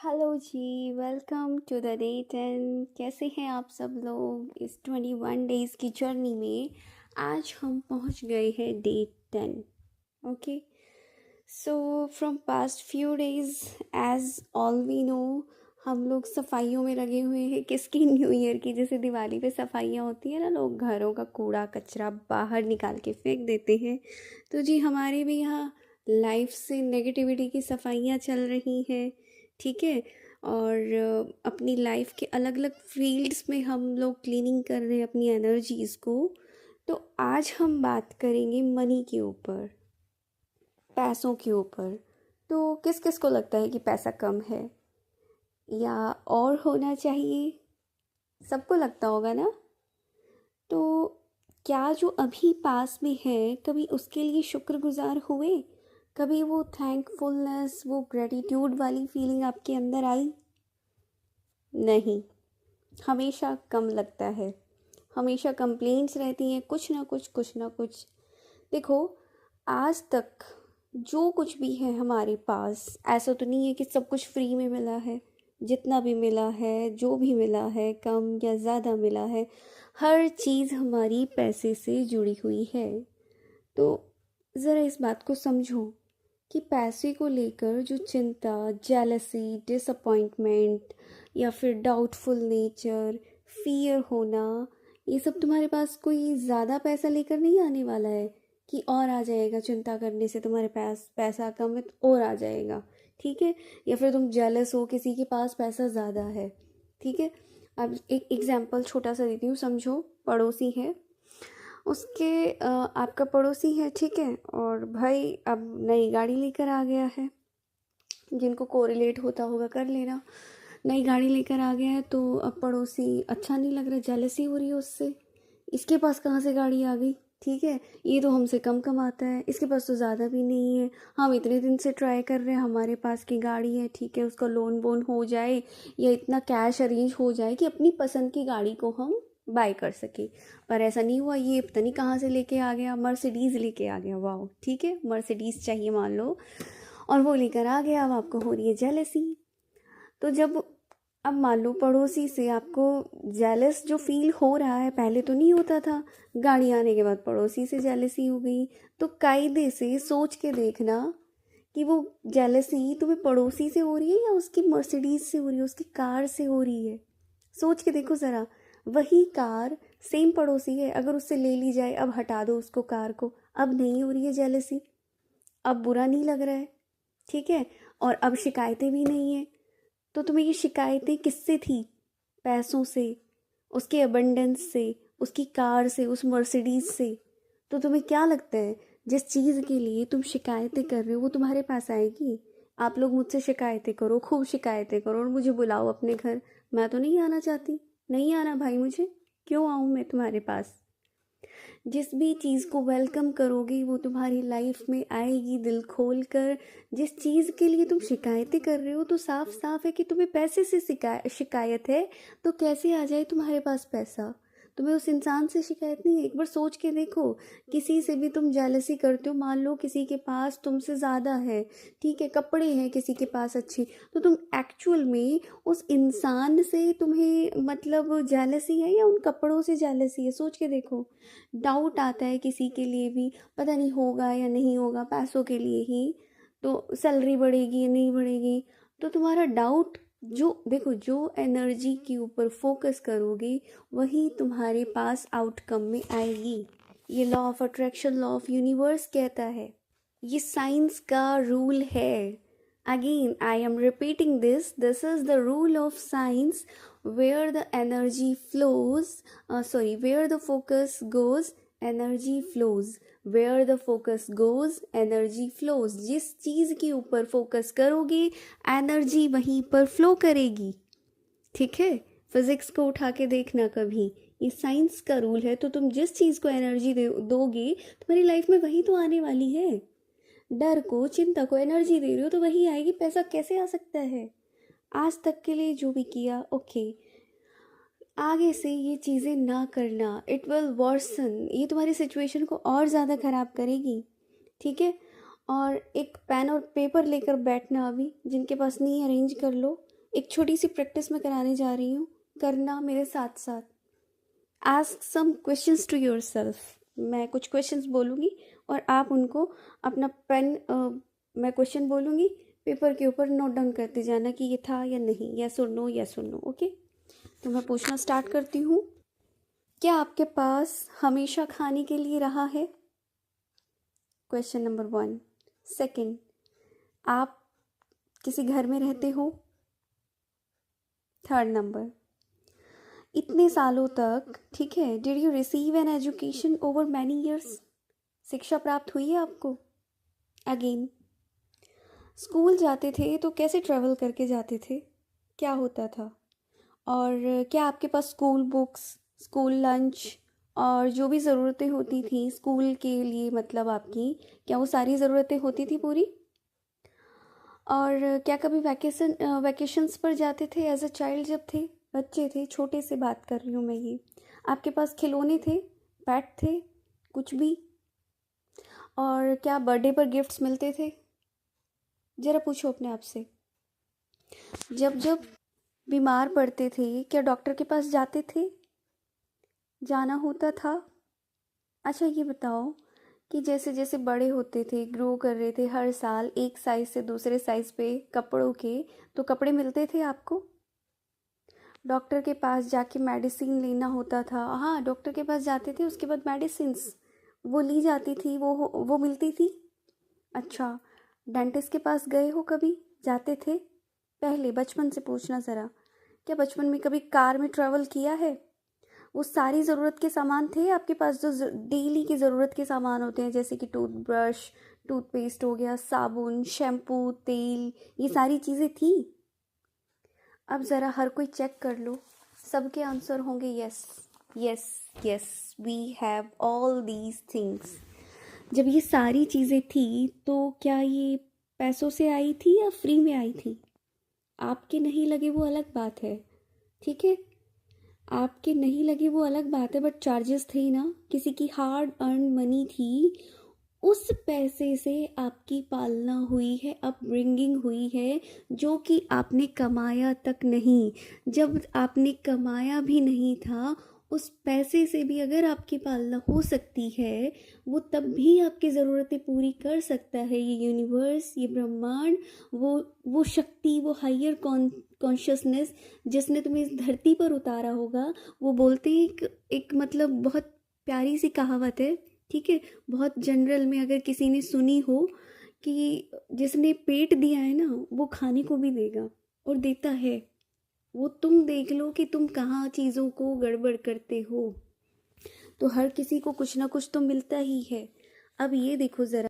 Hello ji, welcome to the day 10। कैसे हैं आप सब लोग इस 21 डेज़ की जर्नी में। आज हम पहुंच गए हैं day 10। Okay, so from past few days as all we know, हम लोग सफाइयों में लगे हुए हैं। किसकी? न्यू ईयर की। जैसे दिवाली पे सफाइयाँ होती हैं ना, लोग घरों का कूड़ा कचरा बाहर निकाल के फेंक देते हैं। तो जी हमारे भी यहाँ लाइफ से नेगेटिविटी की सफाइयाँ चल रही हैं। ठीक है। और अपनी लाइफ के अलग अलग फील्ड्स में हम लोग क्लीनिंग कर रहे हैं अपनी एनर्जीज़ को। तो आज हम बात करेंगे मनी के ऊपर, पैसों के ऊपर। तो किस किस को लगता है कि पैसा कम है या और होना चाहिए? सबको लगता होगा ना। तो क्या जो अभी पास में है, कभी उसके लिए शुक्रगुजार हुए? कभी वो थैंकफुलनेस, वो ग्रेटिट्यूड वाली फीलिंग आपके अंदर आई? नहीं, हमेशा कम लगता है। हमेशा कंप्लेंट्स रहती हैं, कुछ ना कुछ। देखो, आज तक जो कुछ भी है हमारे पास, ऐसा तो नहीं है कि सब कुछ फ्री में मिला है। जितना भी मिला है, जो भी मिला है, कम या ज़्यादा मिला है, हर चीज़ हमारी पैसे से जुड़ी हुई है। तो ज़रा इस बात को समझो कि पैसे को लेकर जो चिंता, जेलसी, डिसअपॉइंटमेंट या फिर डाउटफुल नेचर, फियर होना, ये सब तुम्हारे पास कोई ज़्यादा पैसा लेकर नहीं आने वाला है कि और आ जाएगा। चिंता करने से तुम्हारे पास पैसा कम है तो और आ जाएगा। ठीक है। या फिर तुम जेलस हो किसी के पास पैसा ज़्यादा है। ठीक है। अब एक एग्जाम्पल छोटा सा देती हूँ, समझो। पड़ोसी है, उसके आपका पड़ोसी है, ठीक है, और भाई अब नई गाड़ी लेकर आ गया है। जिनको कोरिलेट होता होगा कर लेना। नई गाड़ी लेकर आ गया है तो अब पड़ोसी अच्छा नहीं लग रहा, जेलसी हो रही है उससे। इसके पास कहाँ से गाड़ी आ गई? ठीक है, ये तो हमसे कम कमाता है, इसके पास तो ज़्यादा भी नहीं है। हम इतने दिन से ट्राई कर रहे हैं, हमारे पास की गाड़ी है, ठीक है, उसका लोन वोन हो जाए या इतना कैश अरेंज हो जाए कि अपनी पसंद की गाड़ी को हम बाय कर सके। पर ऐसा नहीं हुआ। ये पता नहीं कहाँ से लेके आ गया, मर्सिडीज़ लेके आ गया। वाह, ठीक है, मर्सिडीज़ चाहिए मान लो, और वो लेकर आ गया। अब आपको हो रही है जेलसी। तो जब अब मान लो पड़ोसी से आपको जेलस जो फील हो रहा है, पहले तो नहीं होता था, गाड़ी आने के बाद पड़ोसी से जेलसी हो गई। तो कायदे से सोच के देखना कि वो जेलसी तुम्हें पड़ोसी से हो रही है या उसकी मर्सिडीज से हो रही है, उसकी कार से हो रही है। सोच के देखो ज़रा। वही कार, सेम पड़ोसी है, अगर उससे ले ली जाए, अब हटा दो उसको, कार को, अब नहीं हो रही है जेलसी, अब बुरा नहीं लग रहा है। ठीक है। और अब शिकायतें भी नहीं है। तो तुम्हें ये शिकायतें किससे थी? पैसों से, उसके अबंडेंस से, उसकी कार से, उस मर्सिडीज से। तो तुम्हें क्या लगता है, जिस चीज़ के लिए तुम शिकायतें कर रहे हो वो तुम्हारे पास आएगी? आप लोग मुझसे शिकायतें करो, खूब शिकायतें करो, और मुझे बुलाओ अपने घर। मैं तो नहीं आना चाहती। नहीं आना भाई मुझे। क्यों आऊँ मैं तुम्हारे पास? जिस भी चीज़ को वेलकम करोगे वो तुम्हारी लाइफ में आएगी दिल खोल कर। जिस चीज़ के लिए तुम शिकायतें कर रहे हो, तो साफ साफ है कि तुम्हें पैसे से शिकायत है। तो कैसे आ जाए तुम्हारे पास पैसा? तुम्हें उस इंसान से शिकायत नहीं है। एक बार सोच के देखो। किसी से भी तुम जेलसी करते हो, मान लो किसी के पास तुमसे ज़्यादा है, ठीक है, कपड़े हैं किसी के पास अच्छे, तो तुम एक्चुअल में उस इंसान से तुम्हें मतलब जेलसी है या उन कपड़ों से जेलसी है? सोच के देखो। डाउट आता है किसी के लिए भी, पता नहीं होगा या नहीं होगा, पैसों के लिए ही। तो सैलरी बढ़ेगी या नहीं बढ़ेगी, तो तुम्हारा डाउट, जो देखो, जो एनर्जी के ऊपर फोकस करोगे वही तुम्हारे पास आउटकम में आएगी। ये law of attraction, law of universe कहता है। ये साइंस का रूल है। Again I am repeating this is the rule of science. where the energy flows where the focus goes, energy flows. where the focus goes, energy flows. जिस चीज़ के ऊपर focus करोगे energy वहीं पर फ्लो करेगी। ठीक है। फिजिक्स को उठा के देखना कभी, ये साइंस का रूल है। तो तुम जिस चीज़ को एनर्जी दोगे तुम्हारी लाइफ में वही तो आने वाली है। डर को, चिंता को एनर्जी दे रहे हो तो वही आएगी। पैसा कैसे आ सकता है? आज तक के लिए जो भी किया, ओके, आगे से ये चीज़ें ना करना, इट विल वर्सन, ये तुम्हारी सिचुएशन को और ज़्यादा ख़राब करेगी। ठीक है। और एक पेन और पेपर लेकर बैठना, अभी जिनके पास नहीं, अरेंज कर लो। एक छोटी सी प्रैक्टिस मैं कराने जा रही हूँ, करना मेरे साथ साथ। Ask some questions to yourself. मैं कुछ क्वेश्चंस बोलूँगी और आप उनको अपना पेन, मैं क्वेश्चन बोलूँगी, पेपर के ऊपर नोट डाउन करते जाना कि ये था या नहीं, यस और नो, यस और नो। ओके, तो मैं पूछना स्टार्ट करती हूँ। क्या आपके पास हमेशा खाने के लिए रहा है? Question number 1। सेकंड, आप किसी घर में रहते हो? थर्ड नंबर, इतने सालों तक, ठीक है, did you receive an education over many years? शिक्षा प्राप्त हुई है आपको? अगेन, स्कूल जाते थे तो कैसे ट्रैवल करके जाते थे? क्या होता था? और क्या आपके पास स्कूल बुक्स, स्कूल लंच और जो भी ज़रूरतें होती थी स्कूल के लिए, मतलब आपकी, क्या वो सारी ज़रूरतें होती थी पूरी? और क्या कभी वैकेशंस पर जाते थे एज अ चाइल्ड? जब थे बच्चे थे, छोटे से बात कर रही हूँ मैं ये। आपके पास खिलौने थे, पेट थे, कुछ भी? और क्या बर्थडे पर गिफ्ट्स मिलते थे? ज़रा पूछो अपने आप से। जब जब बीमार पड़ते थे क्या डॉक्टर के पास जाते थे? जाना होता था? अच्छा ये बताओ कि जैसे जैसे बड़े होते थे, ग्रो कर रहे थे, हर साल एक साइज़ से दूसरे साइज़ पे कपड़ों के, तो कपड़े मिलते थे आपको? डॉक्टर के पास जाके मेडिसिन लेना होता था। हाँ, डॉक्टर के पास जाते थे, उसके बाद मेडिसिन्स वो ली जाती थी, वो मिलती थी। अच्छा, डेंटिस्ट के पास गए हो कभी? जाते थे? पहले बचपन से पूछना ज़रा। क्या बचपन में कभी कार में ट्रैवल किया है? वो सारी ज़रूरत के सामान थे आपके पास जो डेली की ज़रूरत के सामान होते हैं, जैसे कि टूथब्रश, टूथपेस्ट हो गया, साबुन, शैम्पू, तेल, ये सारी चीज़ें थी? अब ज़रा हर कोई चेक कर लो, सबके आंसर होंगे yes, yes, yes, we have all these things. जब ये सारी चीज़ें थी तो क्या ये पैसों से आई थी या फ्री में आई थी? आपके नहीं लगे वो अलग बात है, ठीक है, आपके नहीं लगे वो अलग बात है, बट चार्जेस थे ना, किसी की हार्ड अर्न मनी थी, उस पैसे से आपकी पालना हुई है, अपब्रिंगिंग हुई है, जो कि आपने कमाया तक नहीं। जब आपने कमाया भी नहीं था, उस पैसे से भी अगर आपकी पालना हो सकती है, वो तब भी आपकी ज़रूरतें पूरी कर सकता है ये यूनिवर्स, ये ब्रह्मांड, वो शक्ति, वो हायर कॉन्शियसनेस जिसने तुम्हें इस धरती पर उतारा होगा। वो बोलते हैं एक मतलब बहुत प्यारी सी कहावत है, ठीक है, बहुत जनरल में अगर किसी ने सुनी हो कि जिसने पेट दिया है ना वो खाने को भी देगा, और देता है। वो तुम देख लो कि तुम कहाँ चीज़ों को गड़बड़ करते हो। तो हर किसी को कुछ ना कुछ तो मिलता ही है। अब ये देखो ज़रा,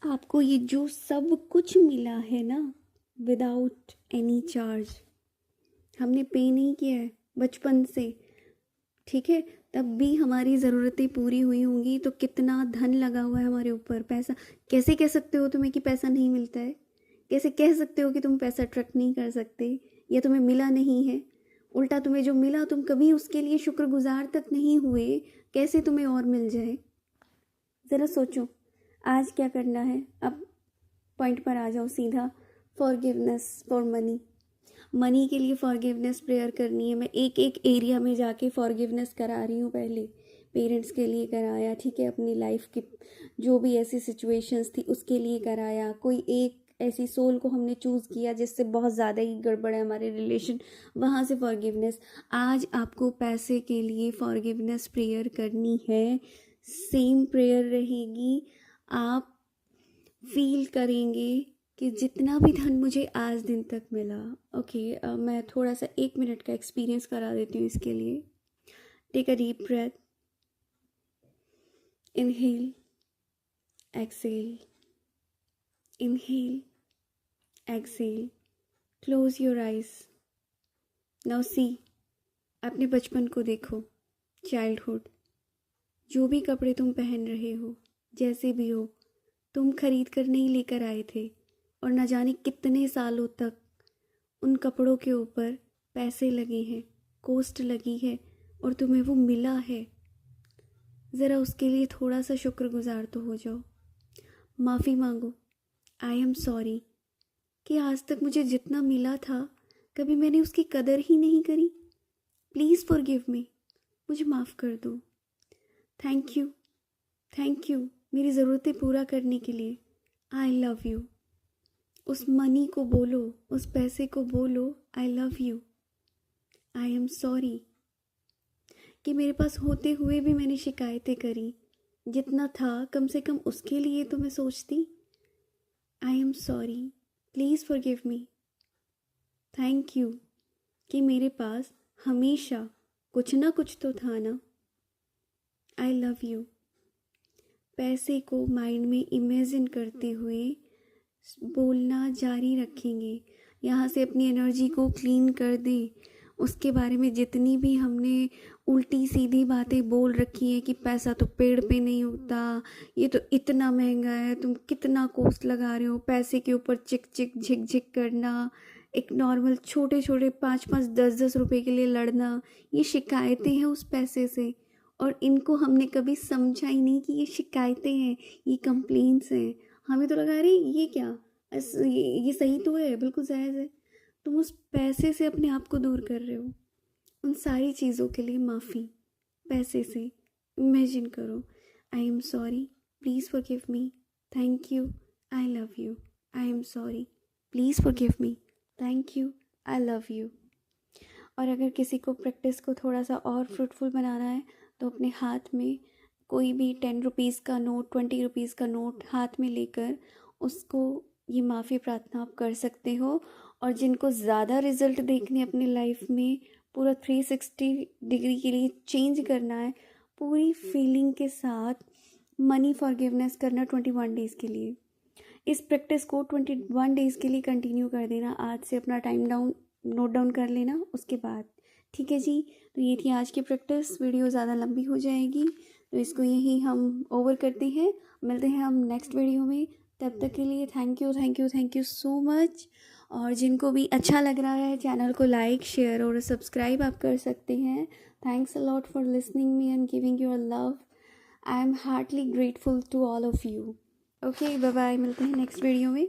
आपको ये जो सब कुछ मिला है ना, विदाउट एनी चार्ज, हमने पे नहीं किया है बचपन से, ठीक है, तब भी हमारी ज़रूरतें पूरी हुई होंगी। तो कितना धन लगा हुआ है हमारे ऊपर, पैसा। कैसे कह सकते हो तुम्हें कि पैसा नहीं मिलता है? कैसे कह सकते हो कि तुम पैसा ट्रक नहीं कर सकते या तुम्हें मिला नहीं है? उल्टा तुम्हें जो मिला तुम कभी उसके लिए शुक्रगुजार तक नहीं हुए, कैसे तुम्हें और मिल जाए? ज़रा सोचो आज क्या करना है। अब पॉइंट पर आ जाओ सीधा। फॉरगिवनेस फॉर मनी, मनी के लिए फॉरगिवनेस प्रेयर करनी है। मैं एक एक एरिया में जाके फॉरगिवनेस करा रही हूँ। पहले पेरेंट्स के लिए कराया, ठीक है, अपनी लाइफ की जो भी ऐसी सिचुएशंस थी उसके लिए कराया। कोई एक ऐसी सोल को हमने चूज़ किया जिससे बहुत ज़्यादा ही गड़बड़ है हमारे रिलेशन, वहाँ से फॉरगिवनेस। आज आपको पैसे के लिए फॉरगिवनेस प्रेयर करनी है, सेम प्रेयर रहेगी। आप फील करेंगे कि जितना भी धन मुझे आज दिन तक मिला, ओके, मैं थोड़ा सा 1 मिनट का एक्सपीरियंस करा देती हूँ इसके लिए। Take a deep breath, inhale, exhale, inhale, exhale, close your eyes. Now see, अपने बचपन को देखो, चाइल्डहुड। जो भी कपड़े तुम पहन रहे हो, जैसे भी हो, तुम खरीद कर नहीं लेकर आए थे, और न जाने कितने सालों तक उन कपड़ों के ऊपर पैसे लगे हैं, कॉस्ट लगी है, और तुम्हें वो मिला है। ज़रा उसके लिए थोड़ा सा शुक्रगुजार तो हो जाओ। माफ़ी मांगो, आई एम सॉरी कि आज तक मुझे जितना मिला था कभी मैंने उसकी कदर ही नहीं करी? प्लीज़ फॉरगिव मी, मुझे माफ़ कर दो। थैंक यू, थैंक यू मेरी ज़रूरतें पूरा करने के लिए। I love you. उस मनी को बोलो, उस पैसे को बोलो, I love you. I am sorry कि मेरे पास होते हुए भी मैंने शिकायतें करी। जितना था कम से कम उसके लिए तो मैं सोचती। I am sorry, please forgive me. Thank you कि मेरे पास हमेशा कुछ ना कुछ तो था ना। I love you. पैसे को माइंड में इमेजिन करते हुए बोलना जारी रखेंगे। यहाँ से अपनी एनर्जी को क्लीन कर दें। उसके बारे में जितनी भी हमने उल्टी सीधी बातें बोल रखी हैं कि पैसा तो पेड़ पे नहीं उगता, ये तो इतना महंगा है, तुम कितना कॉस्ट लगा रहे हो, पैसे के ऊपर चिक चिक झिक झिक करना, एक नॉर्मल छोटे छोटे 5-5 10-10 रुपए के लिए लड़ना, ये शिकायतें हैं उस पैसे से। और इनको हमने कभी समझा ही नहीं कि ये शिकायतें हैं, ये कंप्लेंट्स हैं। हमें तो लगा अरे ये क्या, ये सही तो है, बिल्कुल जायज़ है। तुम उस पैसे से अपने आप को दूर कर रहे हो। उन सारी चीज़ों के लिए माफ़ी। पैसे से इमेजिन करो, I am sorry, please forgive me. Thank you, I love you. I am sorry, please forgive me. Thank you, I love you. और अगर किसी को प्रैक्टिस को थोड़ा सा और फ्रूटफुल बनाना है तो अपने हाथ में कोई भी 10 रुपीज़ का नोट, 20 रुपीज़ का नोट हाथ में लेकर उसको ये माफ़ी प्रार्थना आप कर सकते हो। और जिनको ज़्यादा रिज़ल्ट देखने अपनी लाइफ में, पूरा 360 डिग्री के लिए चेंज करना है, पूरी फीलिंग के साथ मनी फॉरगिवनेस करना 21 डेज़ के लिए। इस प्रैक्टिस को 21 डेज़ के लिए कंटिन्यू कर देना। आज से अपना टाइम नोट डाउन कर लेना उसके बाद। ठीक है जी, तो ये थी आज की प्रैक्टिस। वीडियो ज़्यादा लंबी हो जाएगी तो इसको यही हम ओवर करते हैं। मिलते हैं हम नेक्स्ट वीडियो में। तब तक के लिए thank you, thank you, thank you so much. और जिनको भी अच्छा लग रहा है चैनल को लाइक, शेयर और सब्सक्राइब आप कर सकते हैं। Thanks a lot for listening me and giving your love. I am heartly grateful to all of you. Okay, bye bye, मिलते हैं नेक्स्ट वीडियो में।